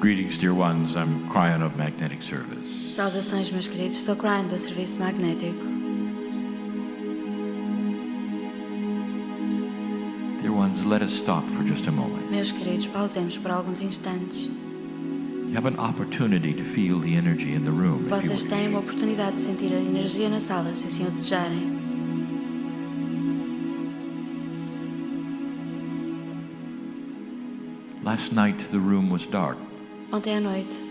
Greetings, dear ones. I'm Kryon of Magnetic Service. Saudações, meus queridos. Sou Kryon do Serviço Magnético. Dear ones, let us stop for just a moment. Meus queridos, pausemos por alguns instantes. You have an opportunity to feel the energy in the room. Vocês têm uma oportunidade de sentir a energia na sala, se assim o desejarem. Last night the room was dark, Ontem à noite,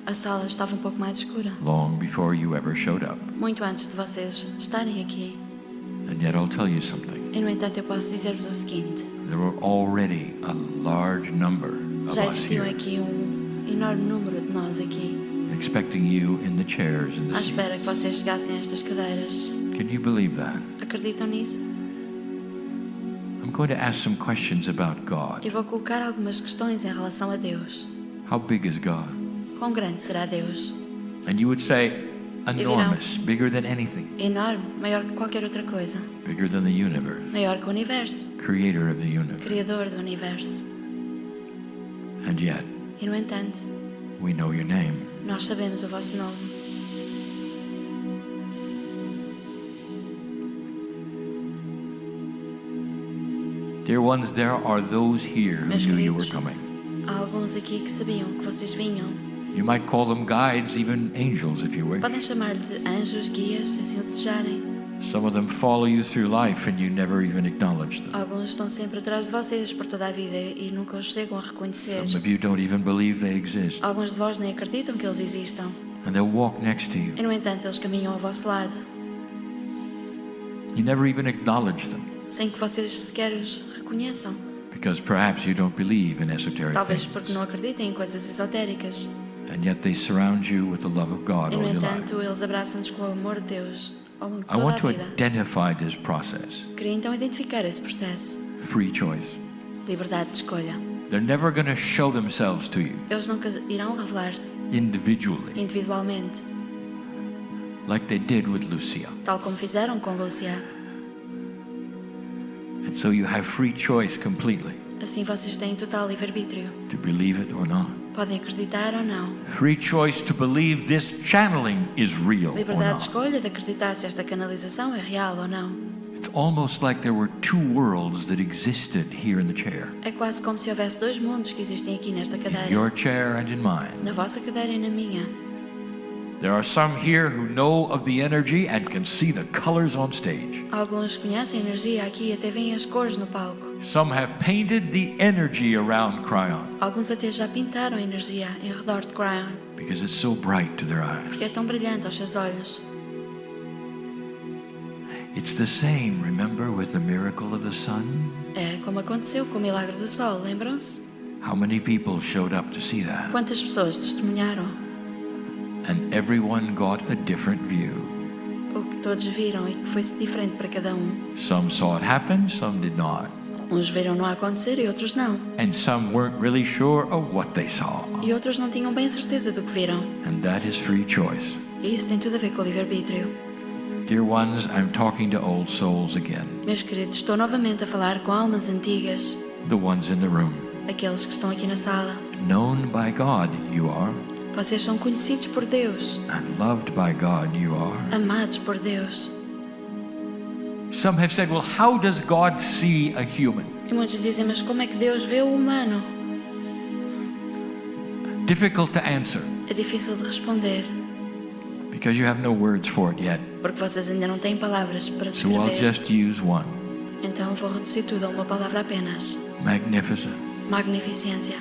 a sala estava um pouco mais escura. long before you ever showed up. Muito antes de vocês estarem aqui. And yet I'll tell you something. E, no entanto, eu posso dizer-vos o seguinte. There were already a large number of Já us existiam here, aqui enorme número de nós aqui, expecting you in the chairs and à the seats. espera que vocês chegassem a estas cadeiras. Can you believe that? Acreditam nisso? I'm going to ask some questions about God. Eu vou colocar algumas questões em relação a Deus. How big is God? Quão grande será Deus? And you would say, enormous, bigger than anything, Enorme, maior que qualquer outra coisa. bigger than the universe, Maior que o universo. creator of the universe. Criador do universo. And yet, E, no entanto, we know your name. nós sabemos o vosso nome. Dear ones, there are those here who Meus knew you were queridos, coming. há alguns aqui que sabiam que vocês vinham. You might call them guides, even angels if you wish. Podem chamar-lhe de anjos, guias, se assim o desejarem. Some of them follow you through life and you never even acknowledge them. Alguns estão sempre atrás de vocês por toda a vida e nunca os chegam a reconhecer. Some of you don't even believe they exist. Alguns de vós nem acreditam que eles existam. And they'll walk next to you. E, no entanto, eles caminham ao vosso lado, You never even acknowledge them sem que vocês sequer os reconheçam. because perhaps you don't believe in esoteric Talvez porque things. não acreditem em coisas esotéricas. And yet they surround you with the love of God E, no all your life. entanto, eles abraçam-nos com o amor de Deus ao longo de I toda want a to vida. identify this process. Queria então identificar esse processo. Free choice. Liberdade de escolha. They're never going to show themselves to you Eles nunca irão revelar-se individually individualmente, like they did with Lucia. tal como fizeram com Lúcia. And so you have free choice completely Assim vocês têm total livre-arbítrio. to believe it or not. Podem acreditar ou não. Free choice to believe this channeling is real or Liberdade de not. escolha de acreditar se esta canalização é real ou não. It's almost like there were two worlds that existed here in the chair. É quase como se houvesse dois mundos que existem aqui nesta In cadeira. your chair and in mine. Na vossa cadeira e na minha. There are some here who know of the energy and can see the colors on stage. Alguns conhecem a energia aqui e até veem as cores no palco. Some have painted the energy around Kryon Alguns até já pintaram a energia em redor de Kryon, because it's so bright to their eyes. porque é tão brilhante aos seus olhos. It's the same, remember, with the miracle of the sun? É como aconteceu com o milagre do sol, lembram-se? How many people showed up to see that? Quantas pessoas testemunharam? And everyone got a different view. O que todos viram e que foi diferente para cada um. Some saw it happen, some did not. Uns viram não acontecer e outros não. And some weren't really sure of what they saw. E outros não tinham bem certeza do que viram. And that is free choice. E isso tem tudo a ver com o livre-arbítrio. Dear ones, I'm talking to old souls again. Meus queridos, estou novamente a falar com almas antigas, The ones in the room. aqueles que estão aqui na sala. Known by God, you are. Vocês são conhecidos por Deus, And loved by God, you are. amados por Deus. Some have said, well, how does God see a human? E muitos dizem, mas como é que Deus vê o humano? Difficult to answer É difícil de responder, because you have no words for it yet. porque vocês ainda não têm palavras para So I'll descrever. just use one. Então vou reduzir tudo a uma palavra apenas. Magnificent. Magnificência.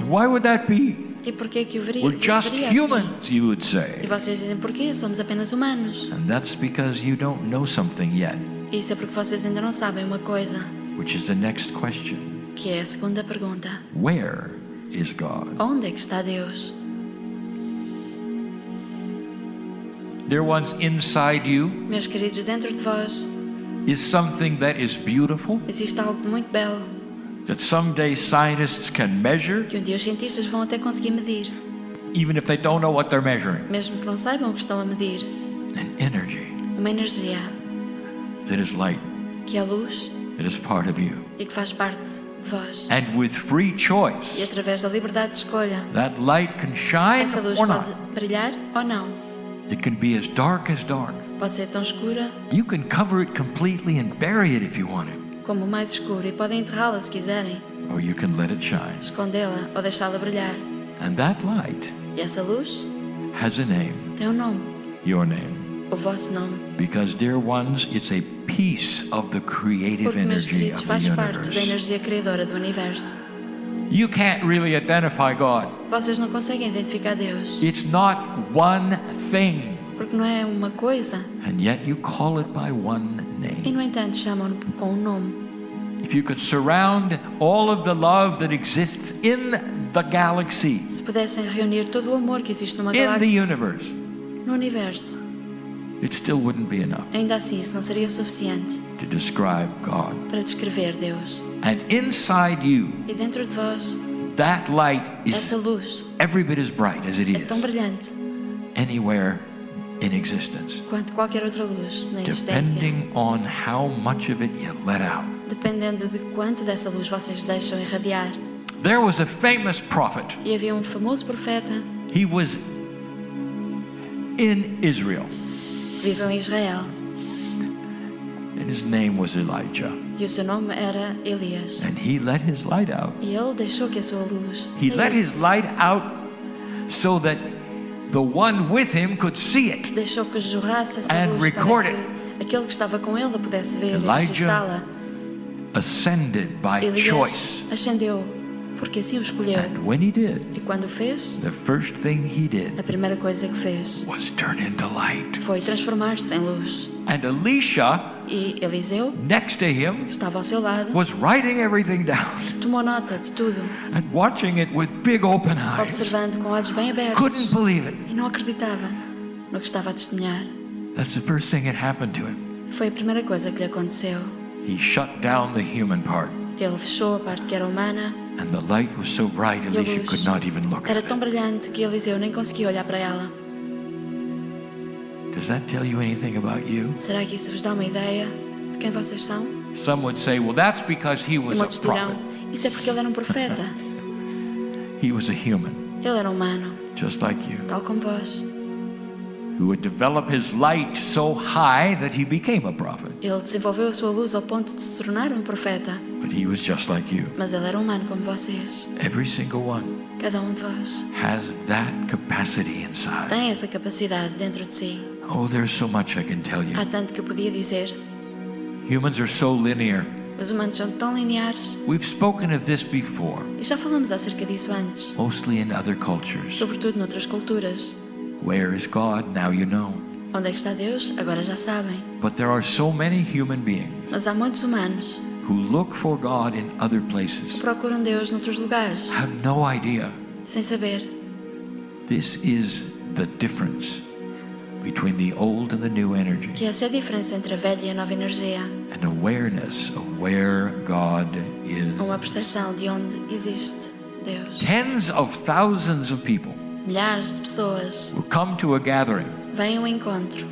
Why would that be? E porquê que o veria? We're just humans, you would E say. vocês dizem, porquê? Somos apenas humanos. And that's because you don't know something yet, E isso é porque vocês ainda não sabem uma coisa, which is the next question. que é a segunda pergunta. Where is God? Onde é que está Deus? Dear ones, inside you Meus queridos, dentro de vós is something that is beautiful, existe algo de muito belo, that someday scientists can measure, que um dia os cientistas vão até conseguir medir, even if they don't know what they're measuring. mesmo que não saibam o que estão a medir. An energy Uma energia that is light, que é luz that is part of you. e que faz parte de vós. And with free choice, E através da liberdade de escolha, that light can shine essa luz or pode not. brilhar ou não. It can be as dark as dark. Pode ser tão escura You can cover it completely and bury it if you want to. como o mais escuro e podem enterrá-la se quiserem, Or you can let it shine. escondê-la ou deixá-la brilhar. And that light E essa luz has a name, tem um nome, your name. o vosso nome. Because, dear ones, it's a piece of the creative Porque, meus energy queridos, of faz the parte da universe. energia criadora do universo. You can't really identify God. Vocês não conseguem identificar Deus, It's not one thing. porque não é uma coisa, And yet you call it by one e name. no entanto chamam-no com um nome. If you could surround all of the love that exists in the galaxy, Se pudessem reunir todo o amor que existe numa in the galáxia, universe, no universo, it still wouldn't be enough ainda assim isso não seria o suficiente to describe God. para descrever Deus. And inside you, E dentro de vós, that light essa is luz every bit as bright as it é tão is brilhante anywhere in existence, quanto qualquer outra luz na existência, depending on how much of it you let out. dependendo de quanto dessa luz vocês deixam irradiar. There was a famous prophet. E havia um famoso profeta He was in Israel, que viveu em Israel, and his name was Elijah. e o seu nome era Elias. And he let his light out. E ele deixou que a sua luz He let his saísse. light out so that the one with him could see it. Deixou que jorrasse essa And luz record para que aquele que estava com ele a pudesse ver e Elijah registá-la. Ascended by Elias choice. ascendeu porque assim o escolheu. And when he did, E quando o fez, the first thing he did a primeira coisa que fez was turn into light. foi transformar-se em luz. And Elisha, E Eliseu, next to him, que estava ao seu lado, was writing everything down tomou nota de tudo, and watching it with big open eyes. observando com olhos bem Couldn't abertos, believe it. e não acreditava no que estava a testemunhar. That's the first thing that happened to him. Foi a primeira coisa que lhe aconteceu. He shut down the human part, Ele fechou a parte que era humana, and the light was so bright e a Elisha luz could not even look era at tão it. brilhante que Eliseu nem conseguia olhar para ela. Does that tell you anything about you? Será que isso vos dá uma ideia de quem vocês são? Some would say, well, that's because he E was a muitos dirão, prophet. isso é porque ele era um profeta. He was a human, Ele era humano, just like you, tal como vós. who would develop his light so high that he became a prophet. Ele desenvolveu a sua luz ao ponto de se tornar um profeta. But he was just like you. Mas ele era humano como vocês. Every single one Cada um de vós has that capacity inside. tem essa capacidade dentro de si. Oh, there's so much I can tell you. Há tanto que eu podia dizer. Humans are so linear. Os humanos são tão lineares. We've spoken of this before, E já falamos acerca disso antes. mostly in other cultures. Sobretudo noutras culturas. Where is God? Now you know. Onde é que está Deus? Agora já sabem. But there are so many human beings Mas há muitos humanos who look for God in other que places, procuram Deus noutros lugares. have no idea. Sem saber. This is the difference between the old and the new energy. Que essa é a diferença entre a velha e a nova energia. An awareness of where God is. Uma percepção de onde existe Deus. Tens of thousands of people Milhares de pessoas will come to a gathering vêm ao encontro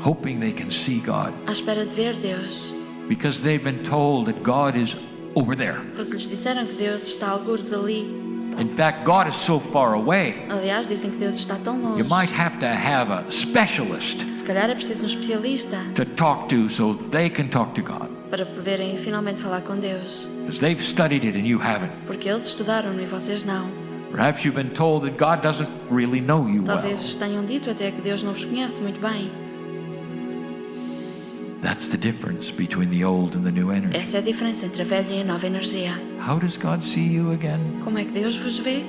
hoping they can see God à espera de ver Deus. because they've been told that God is over there. Porque lhes disseram que Deus está algures ali. In fact, God is so far away, Aliás, dizem que Deus está tão longe you might have to have a specialist que se calhar é preciso um especialista to talk to so they can talk to God. para poderem finalmente falar com Deus. Because they've studied it and you haven't. Porque eles estudaram e vocês não. Perhaps you've been told that God doesn't really know you well. Talvez vos tenham dito até que Deus não vos conhece muito bem. That's the difference between the old and the new energy. Essa é a diferença entre a velha e a nova energia. How does God see you again? Como é que Deus vos vê?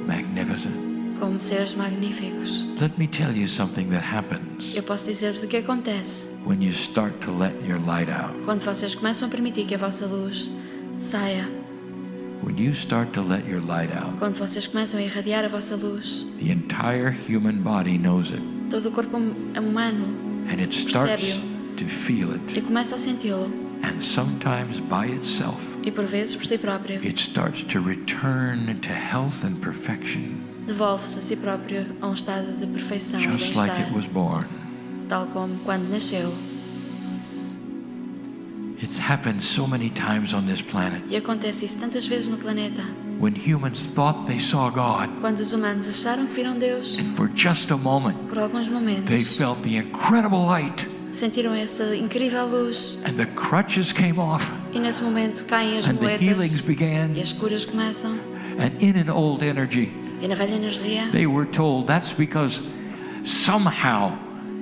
Magnificent. Como seres magníficos. Let me tell you something that happens Eu posso dizer-vos o que acontece when you start to let your light out. quando vocês começam a permitir que a vossa luz saia. When you start to let your light out, Quando vocês começam a irradiar a vossa luz. the entire human body knows it, Todo o corpo humano and it starts percebe-o to feel e it. começa a senti-lo. And sometimes by itself, E por vezes por si próprio. it starts to return to health and perfection, Devolve-se a si próprio a um estado de perfeição e just like it bem-estar. was born. Tal como quando nasceu. It's happened so many times on this planet. E acontece isso tantas vezes no planeta. When humans thought they saw God, Quando os humanos acharam que viram Deus, and for just a moment, por alguns momentos, they felt the incredible light, sentiram essa incrível luz. and the crutches came off, E nesse momento caem as and the healings moletas began, e as curas começam. and in an old energy, E na velha energia they were told that's because somehow,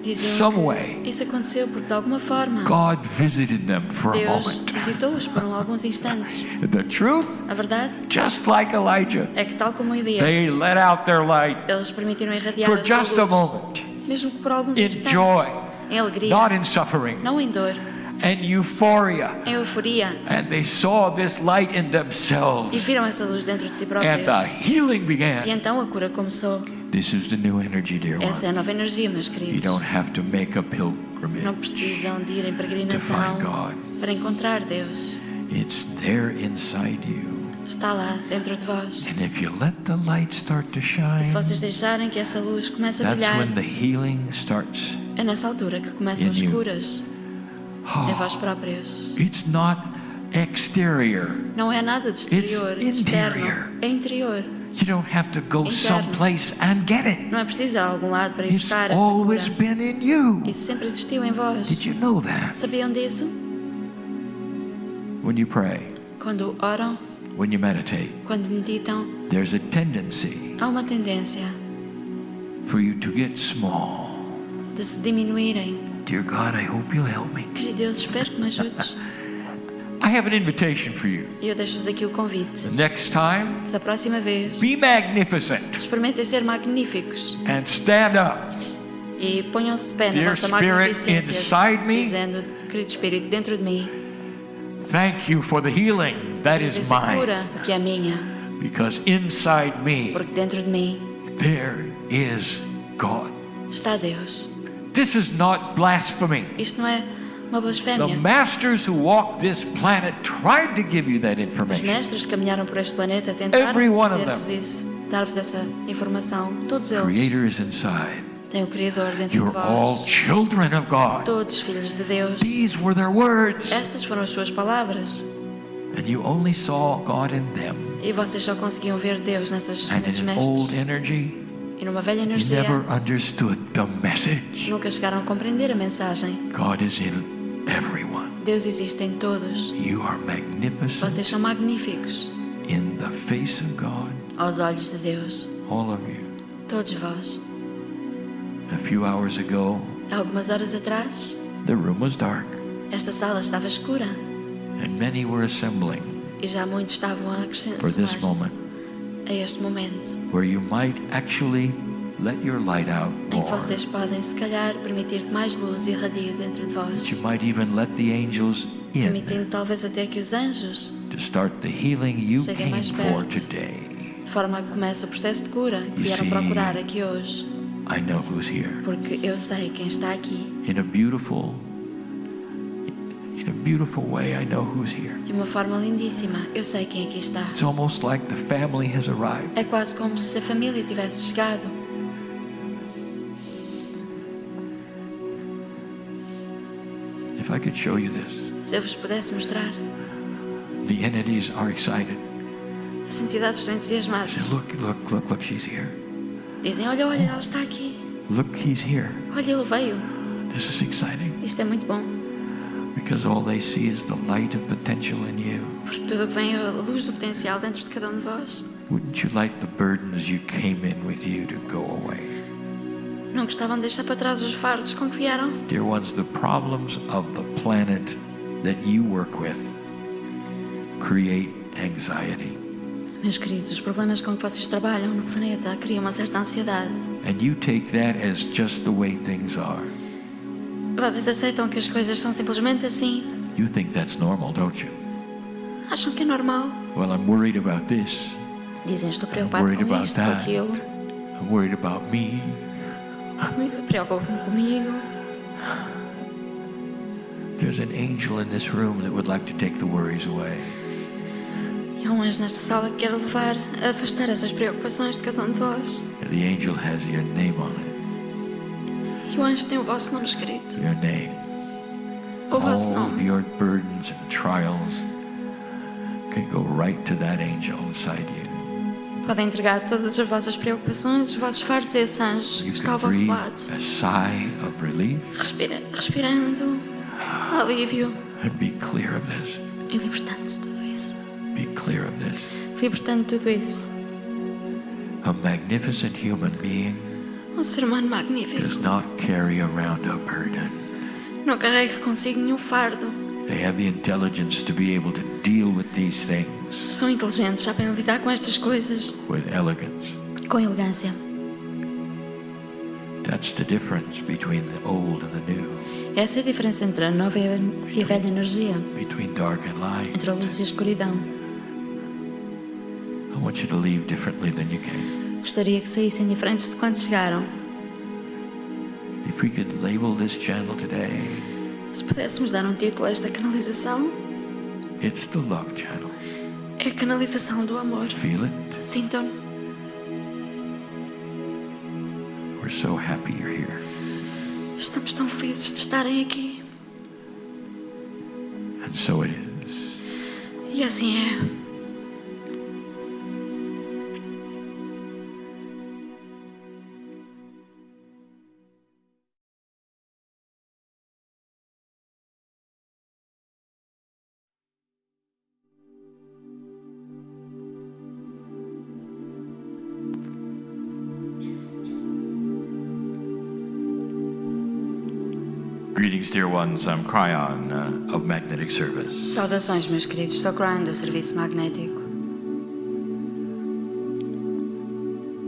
diziam some que way, isso aconteceu porque de alguma forma God visited them for a Deus moment. visitou-os por alguns instantes. The truth, A verdade just like Elijah, é que tal como Elias, they let out their light eles permitiram irradiar for a sua just a luz, moment, mesmo que por alguns in instantes, joy, em alegria, not in suffering, não em dor, and euphoria. em euforia, And they saw this light in e themselves, viram essa luz dentro de si and próprios. the healing E began. então a cura começou. This is the new energy, dear Essa é a one. nova energia, meus You queridos. don't have to make a Não pilgrimage precisam de ir em to peregrinação find God. para encontrar Deus. It's there inside you. Está lá dentro de vós. And if you let the light start to E se shine, vocês deixarem que essa luz comece a that's brilhar, when the healing starts. é nessa altura que começam In as you. curas em vós Oh, próprios. it's not exterior. Não é nada de exterior, de externo. interior. É interior. You don't have to go Interno. someplace and get it. Não é preciso ir a algum lado para ir It's buscar essa always cura. been in you. Isso sempre existiu em vós. Did you know that? Sabiam disso? When you pray, Quando oram, when you meditate, quando meditam, there's a tendency há uma tendência for you to get small. de se diminuírem. Dear God, I hope you'll help me. Querido Deus, espero que me ajudes. I have an invitation for you. E eu deixo-vos aqui o convite. The next time, Que da próxima vez, be magnificent experimentem ser magníficos. and stand up. E ponham-se de pé na Dear vossa Spirit magnificência, inside me, dizendo, querido Espírito, dentro de mim, thank you for the healing that is essa mine. cura que é minha. Because inside me, Porque dentro de mim there is God. está Deus. This is not blasphemy. Isto não é uma The blasfémia. masters who walked this planet tried to give you that Os information. mestres que caminharam por este planeta tentaram Every one of dizer-vos isso, dar-vos essa informação. Todos eles Creator is inside. têm o Criador dentro de You're all vós. children of God. Todos filhos de Deus. These were their words. Estas foram as suas palavras. And you only saw God in them. E vocês só conseguiam ver Deus nesses And nesses in an old mestres. energy, E numa velha you energia, never understood the message. nunca chegaram a compreender a mensagem. God is in everyone. Deus existe em todos. You are magnificent Vocês são magníficos in the face of God. aos olhos de Deus. All of you. Todos vós. A few hours ago, Há algumas horas atrás, the room was dark, esta sala estava escura and many were assembling e já muitos estavam a for this acrescentar-se moment, a este momento where you might actually let your light out em que more. vocês podem, se calhar, permitir que mais luz irradie dentro de vós, That you might even let the angels in permitindo talvez até que os anjos, to start the healing you cheguem came mais for perto. today. de forma a que comece o processo de cura que You vieram see, procurar aqui hoje, I know who's here. porque eu sei quem está aqui. In a beautiful way, I know who's here. De uma forma lindíssima, eu sei quem aqui está. It's almost like the family has arrived. É quase como se a família tivesse chegado. If I could show you this, Se eu vos pudesse mostrar, the entities are excited. as entidades estão They entusiasmadas. say, look, she's here. Dizem, olha, ela está aqui. Look, he's here. Olha, ele veio. This is exciting Isto é muito bom. because all they see is the light of potential in you. Porque tudo o que vem é a luz do potencial dentro de cada um de vós. Wouldn't you like the burdens you came in with you to go away? Não gostavam de deixar para trás os fardos com que vieram? Dear ones, the problems of the planet that you work with create anxiety. Meus queridos, os problemas com que vocês trabalham no planeta criam uma certa ansiedade. And you take that as just the way things are. Vocês aceitam que as coisas são simplesmente assim? You think that's normal, don't you? Acham que é normal? Well, I'm worried about this. Dizem, estou I'm preocupado worried com about isto, com that. aquilo. I'm worried about me. Preocupo-me comigo. There's an angel in this room that would like to take the worries away. E há um anjo nesta sala que quer levar, afastar essas preocupações de cada um de vós. And the angel has your name on it. E o anjo tem o vosso nome escrito. Your name. o vosso all of nome. your burdens and trials can go right to that angel inside you. Podem entregar todas as vossas preocupações, os vossos fardos a esse anjo que You está can ao vosso breathe lado. a sigh of relief Respirando, alívio and be clear of this. e libertando-se de tudo isso. Be clear of this. Libertando tudo isso. A magnificent human being Um ser humano magnífico. does not carry around a burden. Não carrega consigo nenhum fardo. They have the intelligence to be able to deal with these things São inteligentes, sabem lidar com estas coisas with elegance. com elegância. That's the difference between the old and the new, Essa é a diferença entre a nova e a velha energia, between dark and light. entre a luz e a escuridão. I want you to leave differently than you came. Gostaria que saíssem diferentes de quando chegaram. If we could label this channel today, Se pudéssemos dar um título a esta canalização, it's the love channel. é a canalização do amor. Feel it? Sintam-no. We're so happy you're here. Estamos tão felizes de estarem aqui. And so it is. E assim é. Greetings, dear ones. I'm Kryon of Magnetic Service. Saudações, meus queridos. Estou Kryon do Serviço Magnético.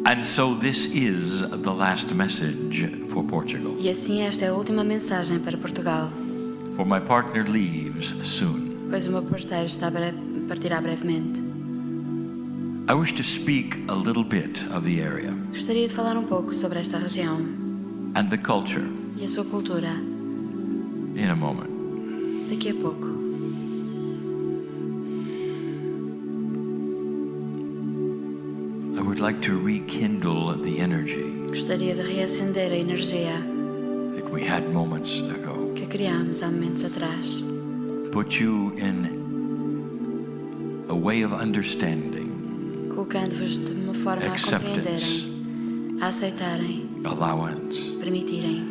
And so this is the last message for Portugal. E assim esta é a última mensagem para Portugal, For my partner leaves soon. pois o meu parceiro partirá brevemente. I wish to speak a little bit of the area Gostaria de falar um pouco sobre esta região and the culture e a sua cultura in a moment. daqui a pouco. I would like to rekindle the energy Gostaria de reacender a energia that we had moments ago. que criámos há momentos atrás. Put you in a way of understanding, Colocando-vos de uma forma a acceptance, compreenderem, a aceitarem, allowance, permitirem,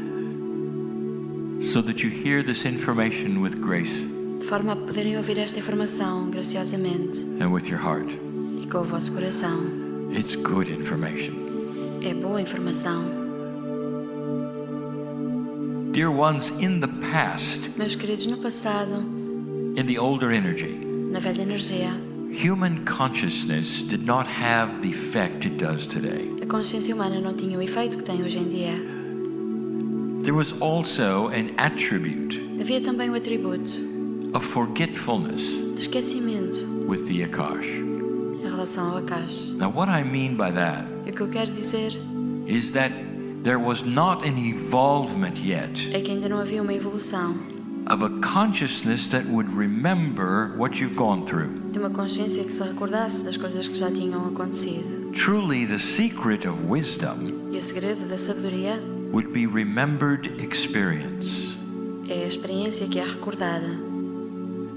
so that you hear this information with grace de forma a poderem ouvir esta informação graciosamente and with your heart. e com o vosso coração. It's good information. É boa informação. Dear ones, in the past, Meus queridos, no passado, in the older energy, na velha energia, human consciousness did not have the effect it does today. a consciência humana não tinha o efeito que tem hoje em dia. There was also an attribute Havia também o atributo of forgetfulness de esquecimento with the Akash. em relação ao Akash. Now, what I mean by that E o que eu quero dizer is that there was not an evolvement yet é que ainda não havia uma evolução of a consciousness that would remember what you've gone through. de uma consciência que se recordasse das coisas que já tinham acontecido. Truly, the secret of wisdom E o segredo da sabedoria would be remembered experience. é a experiência que é recordada.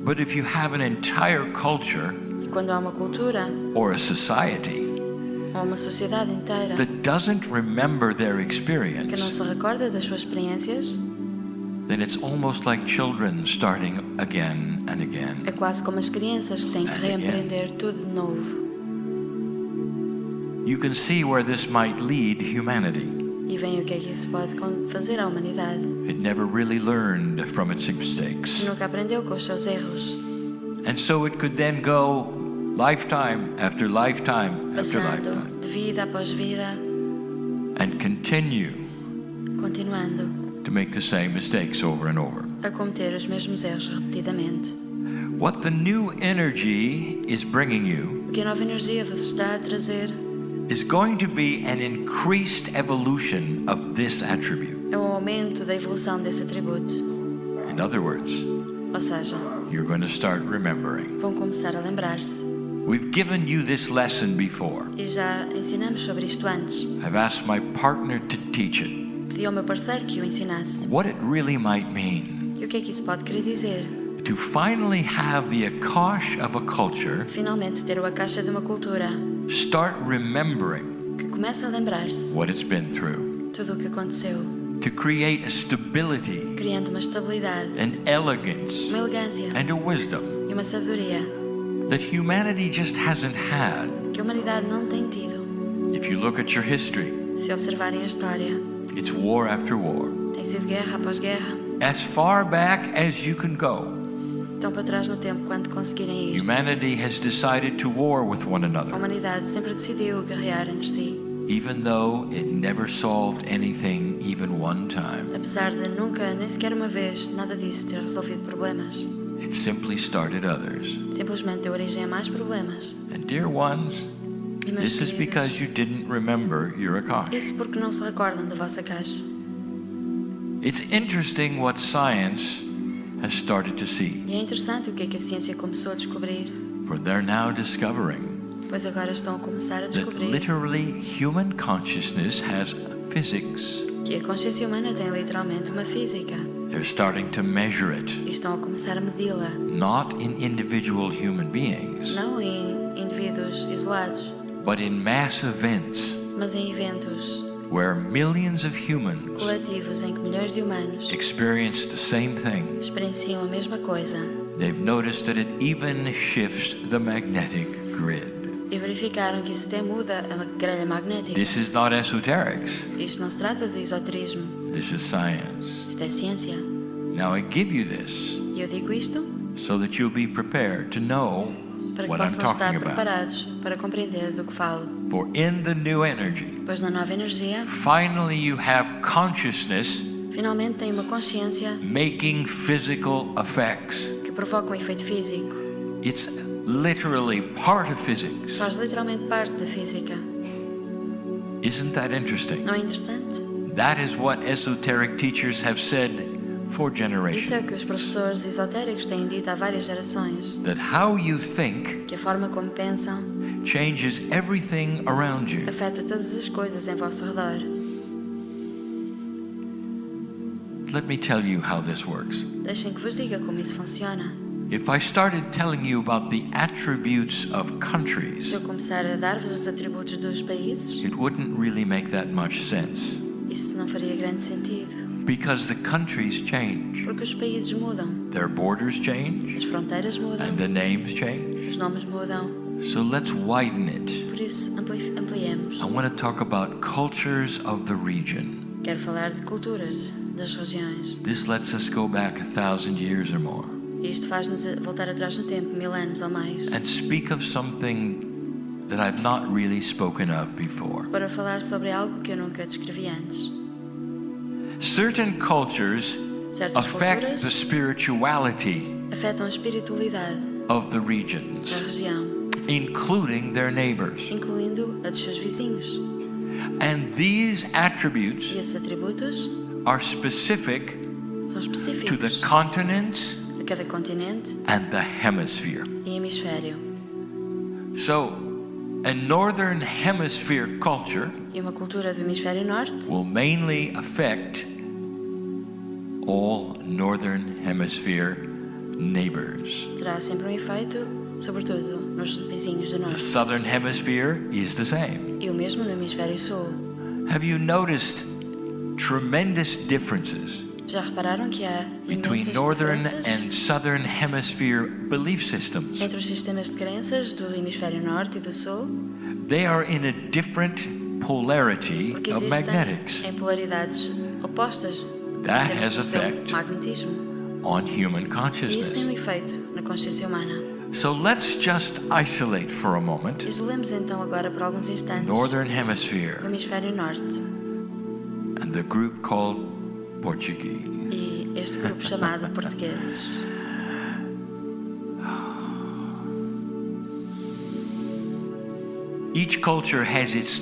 But if you have an entire culture E quando há uma cultura or a society ou uma sociedade inteira that doesn't remember their que não experience, se recorda das suas experiências, then it's almost like children starting again and again. é quase como as crianças que têm que reempreender tudo de novo. You can see where this might lead humanity. E veem o que é que isso pode fazer à humanidade. It never really learned from its mistakes. Nunca aprendeu com os seus erros. And so it could then go lifetime after lifetime after Passando lifetime de vida após vida, and continue continuando to make the same mistakes over and over. a cometer os mesmos erros repetidamente. What the new energy is bringing you O que a nova energia vos está a trazer is going to be an increased evolution of this attribute. é um aumento da evolução desse atributo. In other words, Ou seja, you're going to start remembering. vão começar a lembrar-se. We've given you this lesson before. E já ensinamos sobre isto antes. I've asked my partner to teach it. Pedi ao meu parceiro que o ensinasse. What it really might mean. E o que é que isso pode querer dizer? To finally have the akash of a culture Finalmente ter o akasha de uma cultura start remembering que começa a lembrar-se what it's been through. tudo o que aconteceu, To create a stability, criando uma estabilidade, an elegance, uma elegância and a wisdom e uma sabedoria that humanity just hasn't had. que a humanidade não tem tido. If you look at your history, Se observarem a história, it's war after war. tem sido guerra após guerra. As far back as you can go, Tão para trás no tempo quanto conseguirem ir. humanity has decided to war with one A another, humanidade sempre decidiu guerrear entre si, even though it never solved anything even one time. apesar de nunca, nem sequer uma vez, nada disso ter resolvido problemas. It simply started others. Simplesmente deu origem a mais problemas. And dear ones, E meus this is because queridos, you didn't remember your akash. isso porque não se recordam da vossa caixa. It's interesting what science has started to see, E é interessante o que é que a ciência começou a descobrir, for they're now discovering pois agora estão a começar a that descobrir literally human consciousness has physics. que a consciência humana tem literalmente uma física They're starting to measure it, e estão a começar a medi-la, not in individual human beings, não em indivíduos isolados, but in mass events mas em eventos where millions of humans coletivos em que milhões de humanos experience the same thing. experienciam a mesma coisa They've noticed that it even shifts the magnetic grid. e verificaram que isso até muda a grelha magnética. This is not esoterics. Isto não se trata de esoterismo, This is science. isto é ciência. Now I give you this E eu digo isto so that you'll be prepared to know para que what I'm possam estar talking about. preparados para compreender do que falo. For in the new energy, Pois na nova energia, finally you have consciousness finalmente tem uma consciência making physical effects. que provoca um efeito físico. It's literally part of physics. Faz literalmente parte da física. Isn't that interesting? Não é interessante? That is what esoteric teachers have said for Isso é generations. o que os professores esotéricos têm dito há várias gerações. That how you think Que a forma como pensam changes everything around you. afeta todas as coisas em vosso redor. Let me tell you how this works. Deixem que vos diga como isso funciona. If I started telling you about the attributes of Se countries, eu começar a dar-vos os atributos dos países, it wouldn't really make that much sense. isso não faria grande sentido. Because the countries change. Porque os países mudam, Their borders change as fronteiras mudam, and the names change. os nomes mudam. So let's widen it. Por isso, ampliemos. I want to talk about cultures of the region. Quero falar de culturas das regiões. This lets us go back 1,000 years or more E isto faz-nos voltar atrás no tempo, 1000 anos ou mais, and speak of something that I've not really spoken of before. para falar sobre algo que eu nunca descrevi antes. Certain cultures Certas affect the culturas spirituality afetam a espiritualidade of the da regions, região, including their neighbors. incluindo a dos seus vizinhos. And these attributes E esses atributos are specific são to the específicos continents a cada continente and the hemisphere. e hemisfério. So, a northern hemisphere culture E uma cultura do hemisfério norte will mainly affect all northern hemisphere neighbors. terá sempre um efeito, sobretudo nos vizinhos do The norte. southern hemisphere is the same. E o mesmo no hemisfério sul. Have you noticed tremendous differences Já repararam que há between imensas northern diferenças and southern hemisphere belief systems? entre os sistemas de crenças do hemisfério norte e do sul? They are in a different polarity Porque of magnetics existem em polaridades opostas That em termos has do seu effect magnetismo. on human E isso tem consciousness. um efeito na consciência humana. So let's just isolate for a moment Isolemos então agora por alguns instantes northern o hemisphere hemisfério norte and the group called Portuguese. e este grupo chamado portugueses. Each culture has its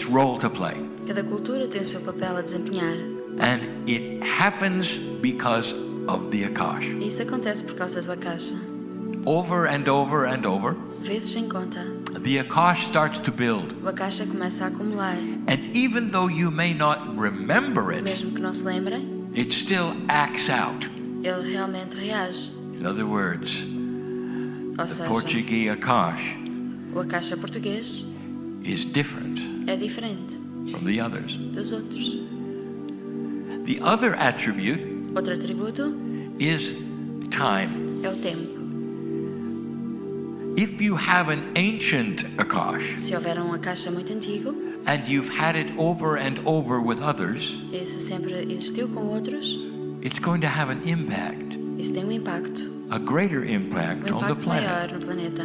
role to play, Cada cultura tem o seu papel a desempenhar. and it happens because of the akash. E isso acontece por causa do akasha. Over and over and over, Vezes sem conta, the akash starts to build, o akasha começa a acumular. and even though you may not remember it, Mesmo que não se lembrem, It still acts out. ele realmente reage. In other words, Ou the seja, Portuguese Akash o Akasha português is different é diferente from the others. dos outros. The other attribute Outro atributo is time. é o tempo. If you have an ancient Akash Se houver um Akasha muito antigo, and you've had it over and over with others, e se sempre existiu com outros, it's going to have an impact, isso tem um impacto. a greater impact Um on the impacto planet. maior no planeta.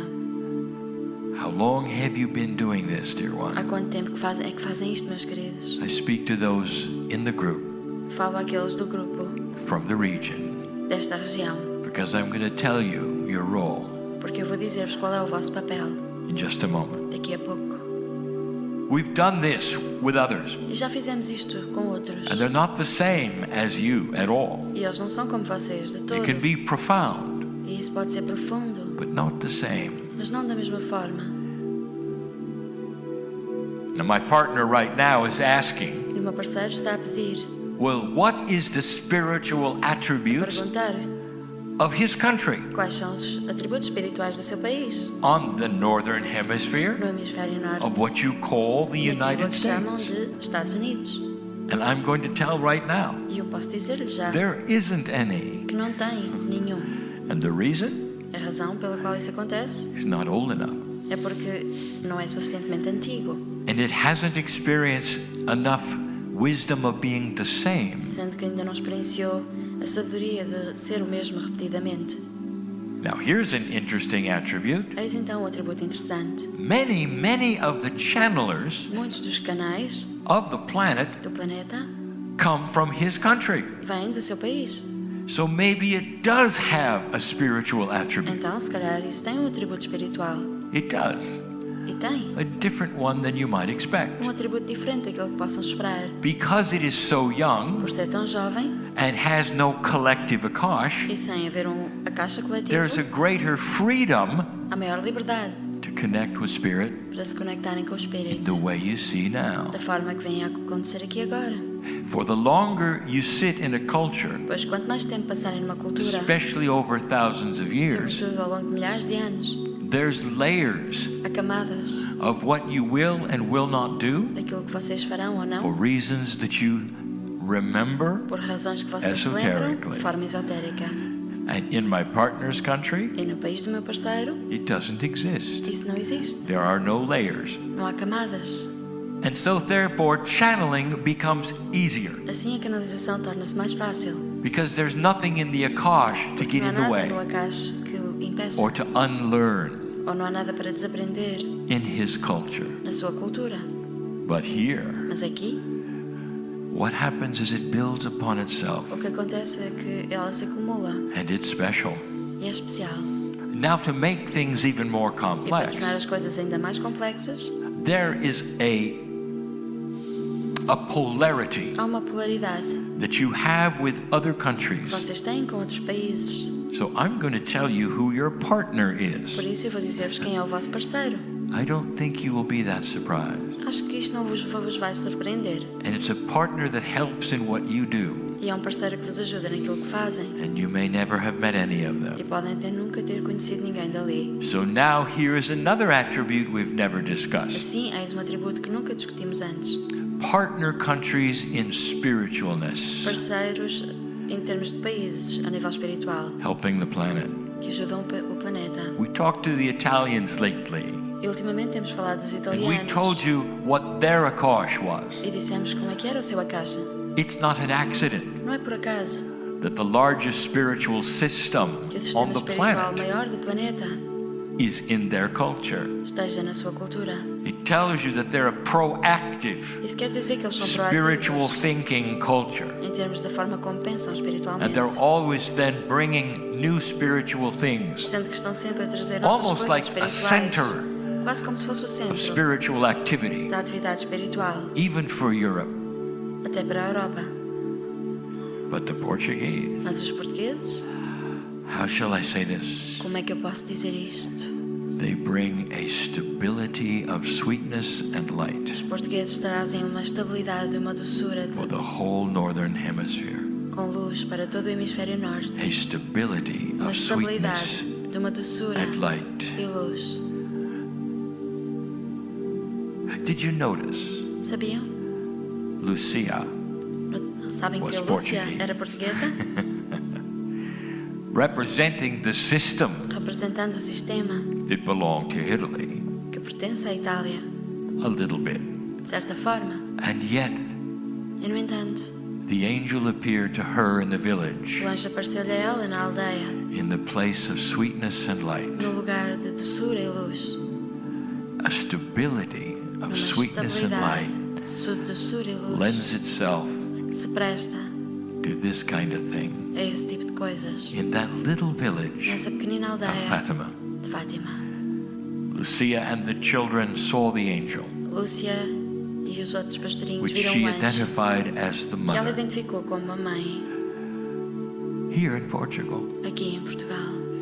How long have you been doing this, dear Há one? quanto tempo que fazem isto, meus queridos? I speak to those in the group Falo àqueles do grupo, from the region desta região, because I'm going to tell you your role porque eu vou dizer-vos qual é o vosso papel in just a moment. daqui a pouco. We've done this with others, E já fizemos isto com outros. and they're not the same as you at all. E eles não são como vocês de todo. It can be profound, E isso pode ser profundo, but not the same. mas não da mesma forma. Now, my partner right now is asking, E o meu parceiro está a pedir, well, what is the spiritual a attributes perguntar of his country quais são os atributos espirituais do seu país, on the northern hemisphere no hemisfério norte, of what you call the naquilo United que chamam States? de Estados Unidos. And I'm going to tell right now, E eu posso dizer-lhe já there isn't any. que não tem nenhum. And the reason A razão pela qual isso acontece is not old enough. é porque não é suficientemente antigo, And it hasn't experienced enough wisdom of being the same. sendo que ainda não experienciou a sabedoria de ser o mesmo repetidamente. Now, here's an interesting attribute. Eis então um atributo interessante. Many of the channelers Muitos dos canais of the planet do planeta come from his country. vêm do seu país. So maybe it does have a spiritual attribute. Então, se calhar, isso tem um atributo espiritual. It does. E tem A different one than you might expect. um atributo diferente daquilo que possam esperar. Because it is so young Por ser tão jovem and has no collective akash, e sem haver a caixa coletiva, there's a greater freedom há maior liberdade to connect with spirit para se conectarem com o the Espírito, way you see now. da forma que vem a acontecer aqui agora. For the longer you sit in a culture, Pois quanto mais tempo passarem numa cultura, especially over thousands of years, sobretudo ao longo de milhares de anos, there's layers há camadas of what you will and will not do daquilo que vocês farão ou não, for reasons that you remember. por razões que vocês se lembram Esoterically. de forma esotérica. And in my partner's country, E no país do meu parceiro, it doesn't exist. isso não existe. There are no layers. Não há camadas. And so therefore channeling becomes easier Assim a canalização torna-se mais fácil. because there's nothing in the akash to Não get há in the nada way no acaso que o impeça. or to unlearn Ou não há nada para desaprender in his culture. na sua cultura. But here, Mas aqui, what happens is it builds upon itself, o que acontece é que ela se acumula and it's special. e é especial. Now, to make things even more E para complex, tornar as coisas ainda mais complexas, there is a polarity há uma polaridade that you have with other que countries. vocês têm com outros países. So I'm going to tell you who your partner is. Por isso eu vou dizer-vos quem é o vosso parceiro. I don't think you will be that surprised. Acho que isto não vos vai surpreender. And it's a partner that helps in what you do. E é um parceiro que vos ajuda naquilo que fazem. And you may never have met any of E them. podem até nunca ter conhecido ninguém dali. So now here is another attribute we've never discussed. Assim, eis um atributo que nunca discutimos antes. Partner countries in spiritualness, Parceiros em termos de países, a nível espiritual, helping the planet. que ajudam o planeta. We talked to the Italians lately, E ultimamente temos falado dos and we italianos. told you what their akash was. E dissemos como é que era o seu akasha. It's not an accident Não é por acaso that the largest spiritual system que o on sistema the espiritual planet maior do planeta is in their culture. esteja na sua cultura. It tells you that they're a proactive, Isso quer dizer que eles são spiritual proativos thinking culture. em termos da forma como pensam And espiritualmente. they're always then bringing new spiritual things, Sendo que estão sempre a trazer novas almost coisas like a espirituais. center Quase como se fosse o of centro spiritual activity, da atividade espiritual, even for Europe. até para a Europa. But the Portuguese, Mas os portugueses, how shall I say this? como é que eu posso dizer isto? They bring a stability of sweetness and light Os portugueses trazem uma estabilidade e uma doçura for the whole northern hemisphere. com luz para todo o hemisfério norte. A stability Uma of sweetness estabilidade de uma doçura and light. e luz. Did you notice Sabiam? Lucia, Sabem que Was a Lúcia Portuguese. era portuguesa? representing the system Representando o sistema that belonged to Italy que pertence à Itália, a little bit. de certa forma. And yet, E, no entanto, the angel appeared to her in the village, o anjo apareceu-lhe a ela na aldeia, in the place of sweetness and light. no lugar de doçura e luz. A stability of Numa sweetness and light estabilidade de doçura e luz lends itself que se presta to this kind of thing. a esse tipo de coisas. In that little village Nessa pequenina of aldeia Fatima, de Fátima, Lucia and the children saw the angel, Lúcia e os outros pastorinhos which viram she o anjo, identified as the que ela mother. identificou como a mãe Here in Portugal, aqui em Portugal.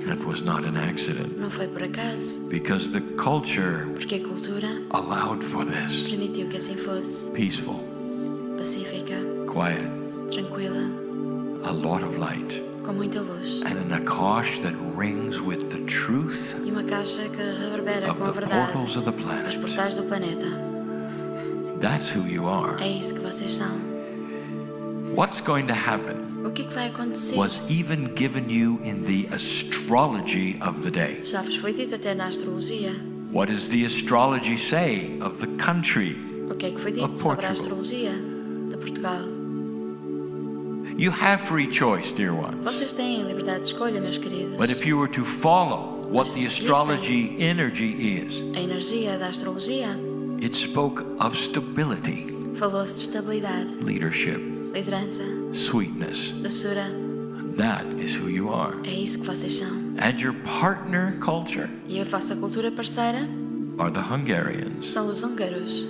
that was not an accident, Não foi por acaso, because the culture porque a cultura allowed for this. permitiu que assim fosse Peaceful, pacífica, quiet, tranquila, a lot of light, com muita luz. and an akash that rings with the truth E uma caixa que reverbera of com a the verdade portals of the os planet. portais do planeta. That's who you are. É isso que vocês são. What's going to happen O que é que vai acontecer? was even given you in the astrology of the day. Já vos foi dito até na astrologia. What does the astrology say of the country? O que é que foi dito Of sobre a Portugal. astrologia de Portugal? You have free choice, dear ones. Vocês têm liberdade de escolha, meus queridos. But if you were to follow what the Mas se astrology energy is, A energia da astrologia it spoke of stability, falou-se de estabilidade, leadership, liderança, sweetness. doçura. That is who you are. É isso que vocês são. And your partner culture E a vossa cultura parceira are the Hungarians. são os húngaros.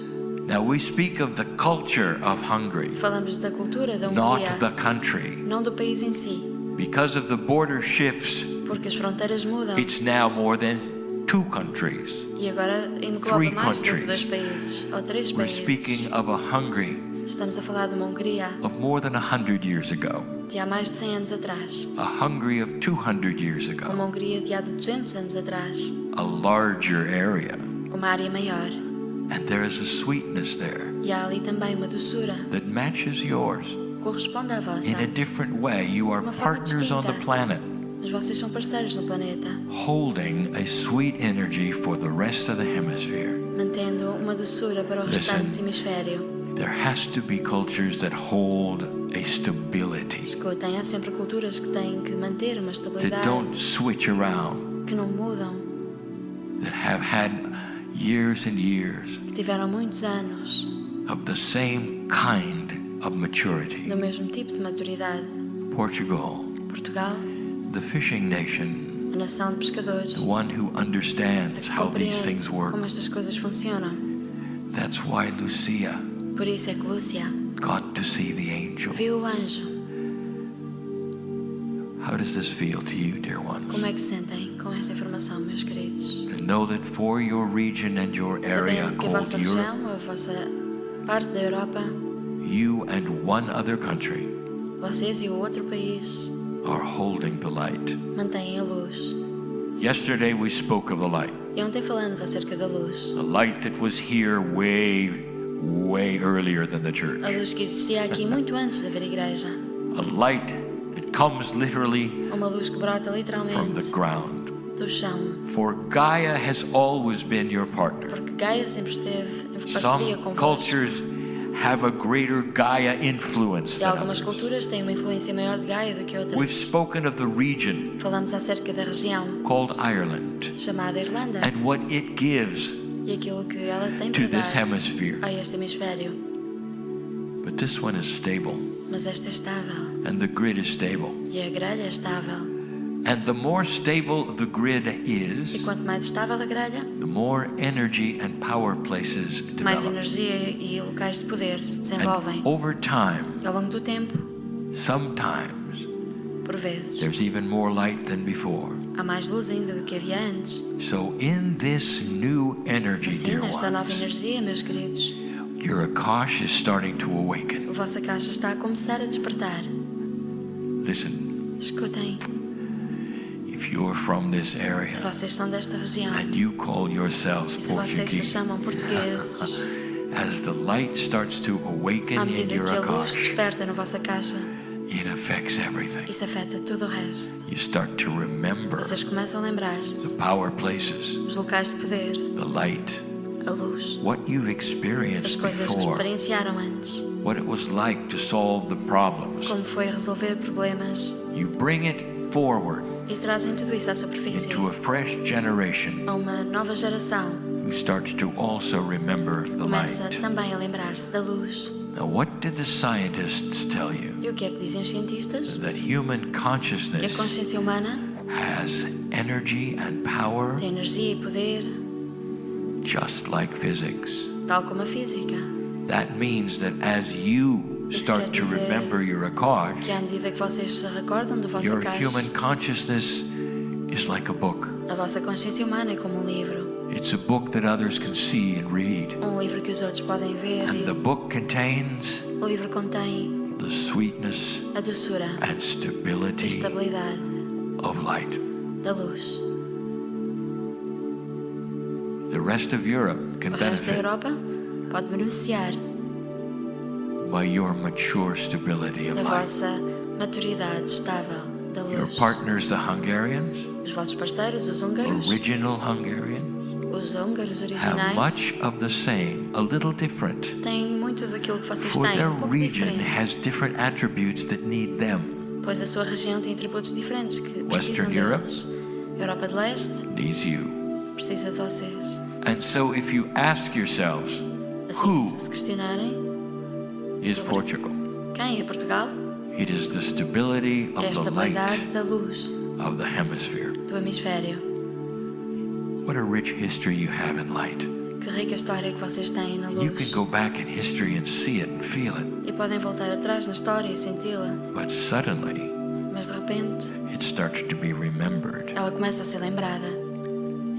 Now we speak of the culture of Hungary, Falamos da cultura da not Hungria, the country. não do país em si. Because of the border shifts, Porque as fronteiras mudam. it's now more than 2 countries. E agora engloba Three mais do que countries. 2 países ou 3 We're países. speaking of a Hungary Estamos a falar de uma Hungria of more than 100 years ago, de há mais de 100 anos atrás. a Hungary of 200 years Uma ago, Hungria de há de 200 anos atrás. a larger area. Uma área maior. And there is a sweetness there E há ali também uma doçura. that matches yours. Corresponde à vossa. In a different way, you are Uma forma partners on the distinta. planet, Mas vocês são parceiros no planeta. holding a sweet energy for the rest of the hemisphere. Mantendo uma doçura para o Listen. restante hemisfério. There has to be cultures that hold a stability, Escutem, há sempre culturas que têm que manter uma that estabilidade. don't switch around, Que não mudam. that have had years and years Que tiveram muitos anos of the same kind of maturity. do mesmo tipo de maturidade. Portugal, Portugal, the fishing nation, a nação de pescadores. the one who A understands que how these compreende things work. como estas coisas funcionam. That's why Lucia Por isso é que Lúcia got to see the angel. viu o anjo. How does this feel to you, dear ones? Como é que se sentem com esta informação, meus queridos? To know that for your region and your area Sabendo que a called vossa Europe, região, a vossa parte da Europa, you and one other country vocês e o outro país are holding the light. mantêm a luz. Yesterday we spoke of the light. E ontem falamos acerca da luz. The light that was here way earlier than the church. A luz que existia aqui muito antes de haver igreja. A light that comes literally Uma luz que brota from the literalmente ground. do chão. For Gaia has always been your partner. Porque Gaia sempre esteve em parceria Some convosco. cultures have a greater Gaia influence E than algumas others. culturas têm uma influência maior de Gaia do que We've outras. spoken of the region Falamos acerca da região called Ireland chamada Irlanda and what it gives e aquilo que ela tem to para this dar hemisphere. a este hemisfério. But this one is stable, Mas esta é estável and the grid is stable. e a grelha é estável. And the more stable the grid E is, quanto mais estável a grelha, the more energy and power places mais develop. energia e locais de poder se And desenvolvem. over time, E ao longo do tempo, sometimes por vezes, there's even more light than before. Há mais luz ainda do que havia antes. So in this new energy, Assim, dear nesta nova ones, energia, meus queridos, your Akash is starting to awaken. a vossa caixa está a começar a despertar. Listen, Escutem, if you're from this se area vocês são desta região and you call yourselves e se vocês se Portuguese, chamam portugueses, as the light starts to à awaken in medida your que a luz Akash, desperta na vossa caixa, it affects everything. isso afeta tudo o resto. You start to remember Vocês começam a lembrar-se the power places, dos locais de poder, the light, a luz, what you've as experienced coisas que before, experienciaram antes, what it was like to solve the problems. como foi resolver problemas, You bring it forward e trazem tudo isso à superfície, into a fresh generation a uma nova geração who starts to also remember que the começa light. também a lembrar-se da luz. Now, what did the scientists tell you? E o que é que dizem os cientistas? That human Que a consciousness consciência humana has energy and power tem energia e poder, just like physics. tal como a física. That means that as you Isso start quer to dizer remember your Akash, Que à medida que vocês se recordam da vossa your caixa, human consciousness is like a book. a vossa consciência humana é como um livro. It's a book that others can see and read. Um livro que os outros podem ver. And the book contains O livro contém the sweetness a doçura and e stability estabilidade of light. da luz. The rest of Europe can O resto da benefit Europa pode beneficiar by your mature stability of da light. vossa maturidade estável da Your luz. partners, the Hungarians, Os vossos parceiros, os húngaros, original Hungarians, os húngaros have originais, much of the same, a little different. têm muito daquilo que vocês For têm, their pouco region diferente. has different attributes that need them. Pois a sua região tem atributos diferentes que precisam Western Europe deles. A Europa de Leste needs you. precisa de vocês. And so if you ask yourselves, Assim, who se questionarem, is Portugal? quem é Portugal? It is the stability É a of the estabilidade light da luz of the hemisphere. do hemisfério. What a rich history you have in light. Que rica história que vocês têm na You can luz. go back in history and see it and feel it. E podem voltar atrás na história e senti-la. But suddenly, Mas de repente, it starts to be remembered. ela começa a ser lembrada.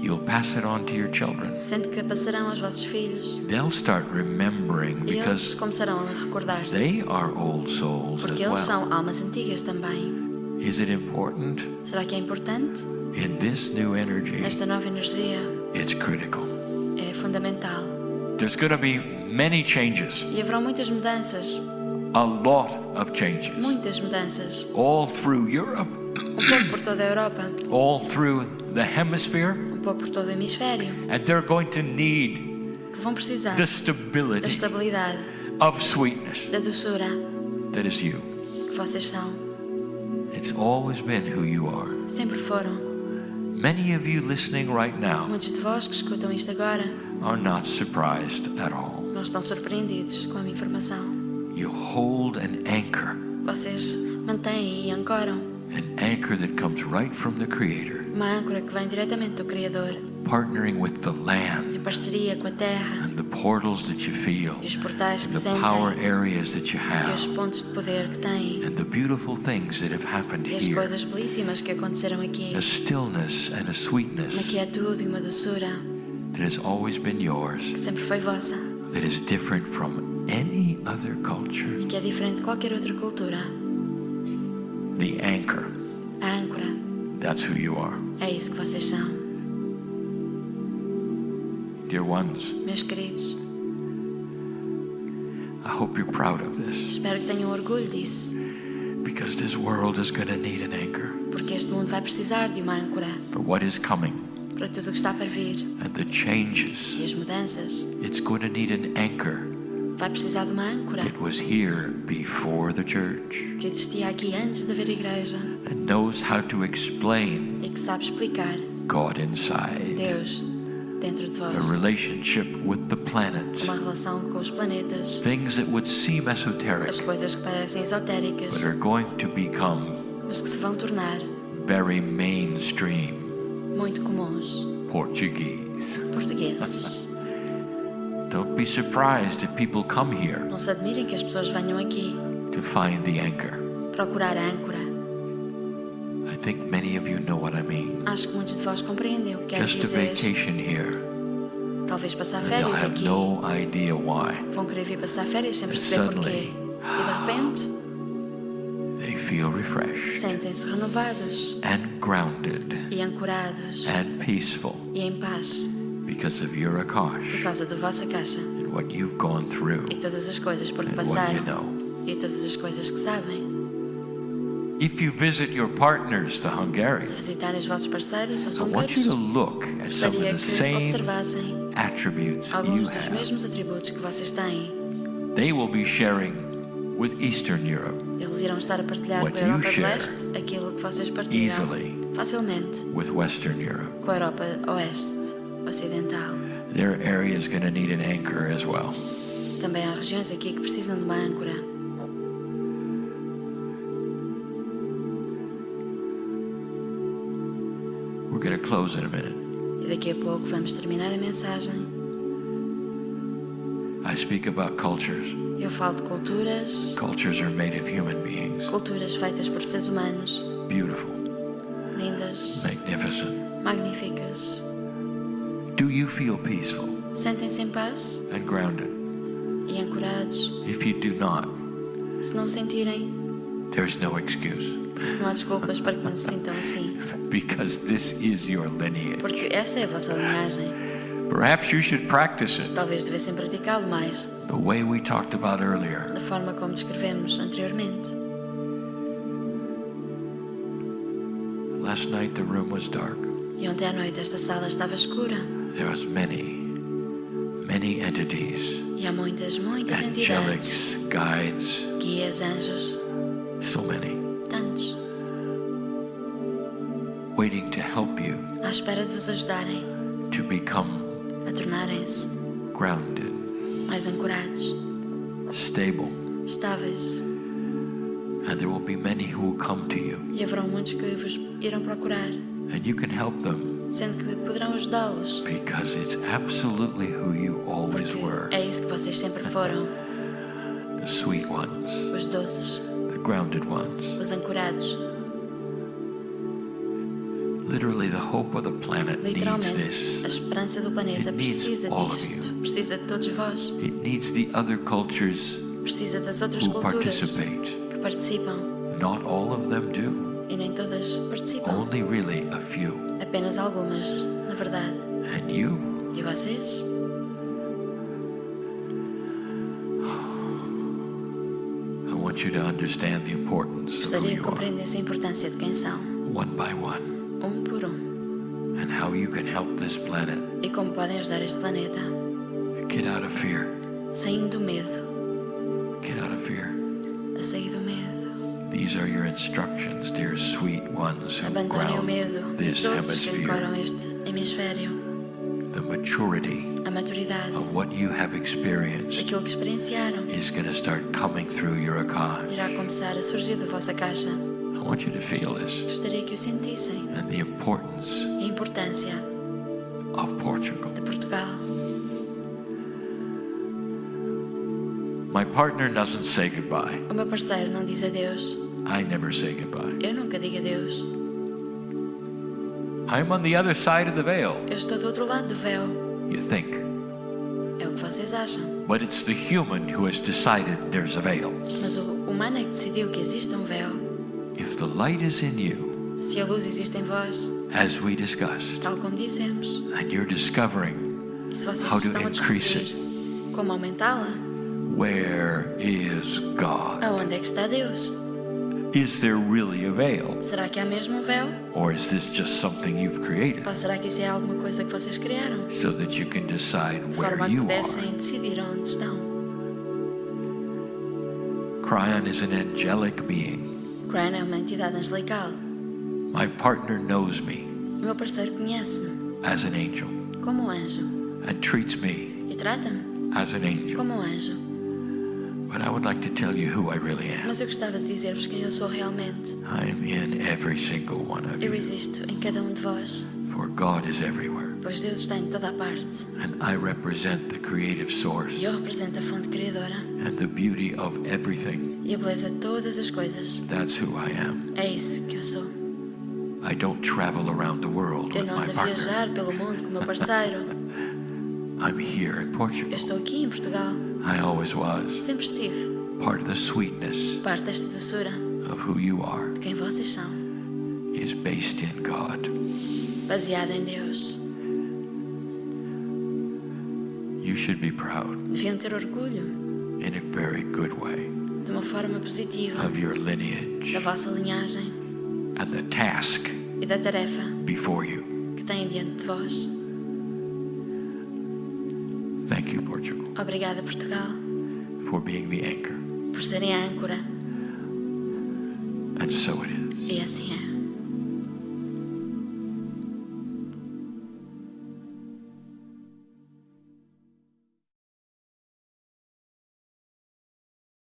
You'll pass it on to your children. Sente que a passarão aos vossos filhos. They'll start remembering E eles because começarão a recordar-se. they are old souls Porque as eles well. são almas antigas também. Is it important? Será que é importante? In this new energy, Esta nova energia it's critical. é fundamental. There's going to be many changes, E haverão muitas mudanças. a lot of changes, Muitas mudanças. all through Europe, Pouco por toda a Europa. all through the hemisphere, Pouco por todo o hemisfério. and they're going to need Que vão precisar the da stability estabilidade, of sweetness da doçura that is you. que vocês são. It's always been who you are. Sempre foram. Many of you listening right now Muitos de vós que escutam isto agora are not surprised at all. não estão surpreendidos com a minha informação. You hold an anchor, Vocês mantêm e ancoram an anchor that comes right from the Creator, uma âncora que vem diretamente do Criador, partnering with the land em parceria com a terra and the portals that you feel, e os portais and que the power sentem areas that you e have, os pontos de poder que têm and the beautiful things that have happened e as here, coisas belíssimas que aconteceram aqui. a stillness and a Uma sweetness quietude e uma doçura that has always been yours, que sempre foi vossa that is different from any other culture. e que é diferente de qualquer outra cultura. The anchor, A âncora, that's who you are. é isso que vocês são. Dear ones, Meus queridos, I hope you're proud of this, espero que tenham orgulho disso, because this world is going to need an anchor porque este mundo vai precisar de uma âncora for what is coming para tudo o que está para vir and the changes. e as mudanças. It's going to need an anchor Vai precisar de uma âncora that was here before the church que existia aqui antes de haver igreja and knows how to explain e que sabe explicar God inside, Deus dentro de a vós. relationship with the planets, Uma relação com os planetas, things that would seem esoteric as coisas que parecem esotéricas, but are going to become mas que se vão tornar very mainstream muito comuns. Portuguese. Portugueses. Don't be surprised if people come here Não se admirem que as pessoas venham aqui to find the anchor. procurar a âncora. I think many of you know what I mean. Acho que muitos de vós compreendem o que quero Just a dizer. vacation here, Talvez passar and they'll férias have aqui. no idea why. Vão querer vir passar férias sem And perceber porquê. suddenly, E de repente, They feel refreshed sentem-se renovados and grounded e ancorados and peaceful e em paz because of your por Akash causa da vossa caixa and what you've gone through e todas as coisas por que and what you passaram know. e todas as coisas que sabem. If you visit your partners, the Hungarians, Se visitarem os vossos parceiros, os I want you húngaros, to look at some of gostaria the que same observassem attributes that you alguns dos have. mesmos atributos que vocês têm. They will be sharing with Eastern Europe, Eles irão estar a partilhar What com a Europa you do share Leste aquilo que vocês partilham easily facilmente with Western Europe. com a Europa Oeste, Ocidental. Their area is going to need an anchor as well. Também há regiões aqui que precisam de uma âncora. We're going to close in a minute. E daqui a pouco vamos terminar a mensagem. I speak about cultures. Eu falo de culturas, Cultures are made of human beings. culturas feitas por seres humanos, Beautiful, lindas, magnificent. magníficas. Do you feel peaceful Sentem-se em paz and grounded? e ancorados. If you do not, Se não o sentirem, there's no excuse não há desculpas para que não se sintam assim, because this is your lineage. porque essa é a vossa linhagem. Perhaps you should practice it Talvez devessem praticá-lo mais, the way we talked about earlier. da forma como descrevemos anteriormente. Last night the room was dark. E ontem à noite esta sala estava escura There was many entities, e há muitas entidades, angelics, guides, guias, anjos, so many, tantos, waiting to help you à espera de vos ajudarem to become a tornarem-se grounded, mais ancorados, stable, estáveis. and there will be many who will come to you, E haverão muitos que vos irão procurar, and you can help them sendo que poderão ajudá-los, because it's absolutely who you always porque were. é isso que vocês sempre foram, The sweet ones, os doces, the grounded ones. os ancorados. Literally, the hope of the planet needs Literalmente, this. a esperança do planeta It needs precisa all of disto, you. precisa de todos vós, It needs the other cultures precisa das outras who culturas participate. que participam, Not all of them do, e nem todas participam, only really a few. apenas algumas, na verdade. And you, E vocês? I want you to understand the importance of who Gostaria que you are, compreendesse a importância de quem são, one by one, por and how you can help this planet e como podem ajudar este planeta, get out of fear, saindo do medo, get out of fear. a sair do medo. These are your instructions, dear sweet ones who Abandonem o ground medo, this doces que ancoram hemisphere. este hemisfério, The maturity a maturidade, of what you have experienced aquilo que experienciaram, is going to start coming through your Akash. irá começar a surgir da vossa caixa. I want you to feel this Gostaria que o sentissem, and the importance a importância of Portugal. de Portugal. My partner doesn't say goodbye. O meu parceiro não diz adeus, I never say goodbye. eu nunca digo adeus. I'm on the other side of the veil, Eu estou do outro lado do véu, you think. é o que vocês acham. But it's the human who has decided there's a veil. Mas o humano é que decidiu que existe um véu. If the light is in you, Se a luz existe em vós, as we discussed, tal como dissemos, and you're discovering e se vocês how to estão a increase descobrir como aumentá-la, where is God? aonde é que está Deus? Is there really a veil? Será que há mesmo um véu? Or is this just something you've created Ou será que isso é alguma coisa que vocês criaram? so that you can decide De where forma a que you pudessem are? decidir onde estão. Kryon is an angelic being. Kryon é uma entidade angelical. My partner knows me O meu parceiro conhece-me as an angel como um anjo and treats me e trata-me as an angel. como um anjo. But I would like to tell you who I really am. Mas eu gostava de dizer-vos quem eu sou realmente. I am in every single one of Eu you. existo em cada um de vós, For God is everywhere. pois Deus está em toda a parte. And I represent the creative source E eu represento a fonte criadora and the beauty of everything. e a beleza de todas as coisas. That's who I am. É isso que eu sou. I don't travel around the world Eu with não my ando a partner. viajar pelo mundo com o meu parceiro. I'm here in Eu Portugal. estou aqui em Portugal. I always was. Sempre estive. Part of the sweetness Parte desta doçura of who you are de quem vocês são, is based in God. baseada em Deus. You should be proud Deviam ter orgulho, in a very good way de uma forma positiva, of your lineage da vossa linhagem and the task e da tarefa before you. que têm diante de vós. Thank you, Portugal, Obrigada, Portugal, for being the anchor. por serem a âncora. And so it is. E assim é.